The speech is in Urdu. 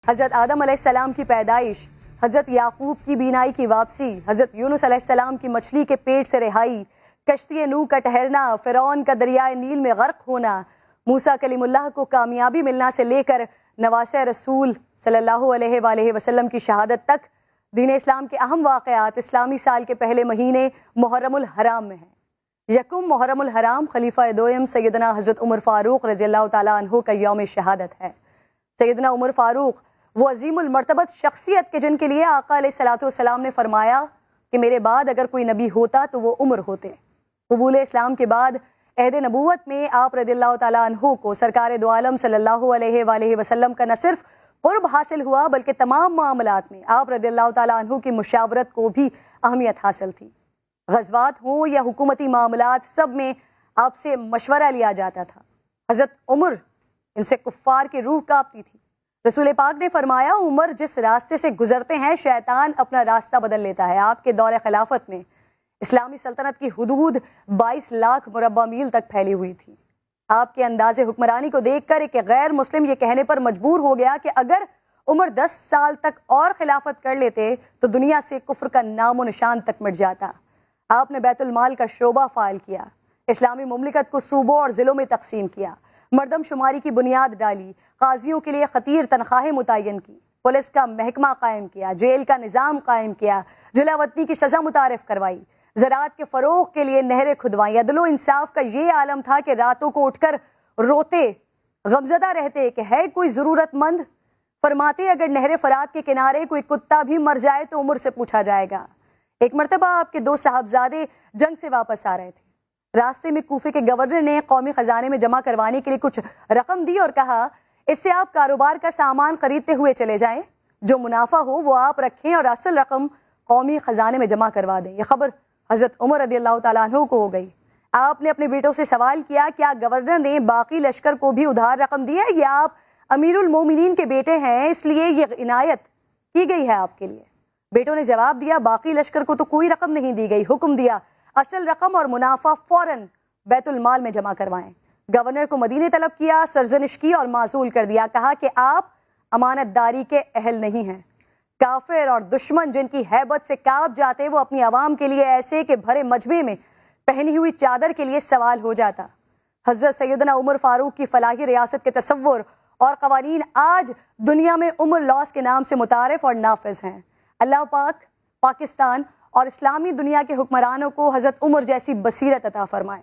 حضرت آدم علیہ السلام کی پیدائش، حضرت یعقوب کی بینائی کی واپسی، حضرت یونس علیہ السلام کی مچھلی کے پیٹ سے رہائی، کشتی نوح کا ٹھہرنا، فرعون کا دریائے نیل میں غرق ہونا، موسیٰ کلیم اللہ کو کامیابی ملنا سے لے کر نواسۂ رسول صلی اللہ علیہ وآلہ وسلم کی شہادت تک، دین اسلام کے اہم واقعات اسلامی سال کے پہلے مہینے محرم الحرام میں ہیں۔ یکم محرم الحرام خلیفہ دوئم سیدنا حضرت عمر فاروق رضی اللہ تعالیٰ عنہ کا یوم شہادت ہے۔ سیدنا عمر فاروق وہ عظیم المرتبت شخصیت کے جن کے لیے آقا علیہ السلام نے فرمایا کہ میرے بعد اگر کوئی نبی ہوتا تو وہ عمر ہوتے۔ قبول اسلام کے بعد عہد نبوت میں آپ رضی اللہ تعالیٰ عنہ کو سرکار دو عالم صلی اللہ علیہ وآلہ وسلم کا نہ صرف قرب حاصل ہوا بلکہ تمام معاملات میں آپ رضی اللہ تعالیٰ عنہ کی مشاورت کو بھی اہمیت حاصل تھی۔ غزوات ہوں یا حکومتی معاملات سب میں آپ سے مشورہ لیا جاتا تھا۔ حضرت عمر ان سے کفار کی روح کانپتی تھی۔ رسول پاک نے فرمایا عمر جس راستے سے گزرتے ہیں شیطان اپنا راستہ بدل لیتا ہے۔ آپ کے دور خلافت میں اسلامی سلطنت کی حدود 22 لاکھ مربع میل تک پھیلی ہوئی تھی۔ آپ کے انداز حکمرانی کو دیکھ کر ایک غیر مسلم یہ کہنے پر مجبور ہو گیا کہ اگر عمر 10 سال تک اور خلافت کر لیتے تو دنیا سے کفر کا نام و نشان تک مٹ جاتا۔ آپ نے بیت المال کا شعبہ فعال کیا، اسلامی مملکت کو صوبوں اور ضلعوں میں تقسیم کیا، مردم شماری کی بنیاد ڈالی، قاضیوں کے لیے خطیر تنخواہیں متعین کی، پولیس کا محکمہ قائم کیا، جیل کا نظام قائم کیا، جلا وطنی کی سزا متعارف کروائی، زراعت کے فروغ کے لیے نہریں کھدوائیں۔ عدل و انصاف کا یہ عالم تھا کہ راتوں کو اٹھ کر روتے، غمزدہ رہتے کہ ہے کوئی ضرورت مند، فرماتے اگر نہر فرات کے کنارے کوئی کتا بھی مر جائے تو عمر سے پوچھا جائے گا۔ ایک مرتبہ آپ کے 2 صاحبزادے جنگ سے واپس آ رہے تھے۔ راستے میں کوفے کے گورنر نے قومی خزانے میں جمع کروانے کے لیے کچھ رقم دی اور کہا اس سے آپ کاروبار کا سامان خریدتے ہوئے چلے جائیں، جو منافع ہو وہ آپ رکھیں اور اصل رقم قومی خزانے میں جمع کروا دیں۔ یہ خبر حضرت عمر رضی اللہ تعالیٰ عنہ کو ہو گئی۔ آپ نے اپنے بیٹوں سے سوال کیا کیا گورنر نے باقی لشکر کو بھی ادھار رقم دی ہے یا آپ امیر المومنین کے بیٹے ہیں اس لیے یہ عنایت کی گئی ہے آپ کے لیے؟ بیٹوں نے جواب دیا باقی لشکر کو تو کوئی رقم نہیں دی گئی، حکم دیا اصل رقم اور منافع فوراً بیت المال میں جمع کروائیں۔ گورنر کو مدینے طلب کیا، سرزنش کی اور معزول کر دیا، کہا کہ آپ امانت داری کے اہل نہیں ہیں۔ کافر اور دشمن جن کی ہیبت سے کانپ جاتے وہ اپنی عوام کے لیے ایسے کہ بھرے مجمع میں پہنی ہوئی چادر کے لیے سوال ہو جاتا۔ حضرت سیدنا عمر فاروق کی فلاحی ریاست کے تصور اور قوانین آج دنیا میں عمر لاس کے نام سے متعارف اور نافذ ہیں۔ اللہ پاک پاکستان اور اسلامی دنیا کے حکمرانوں کو حضرت عمر جیسی بصیرت عطا فرمائے۔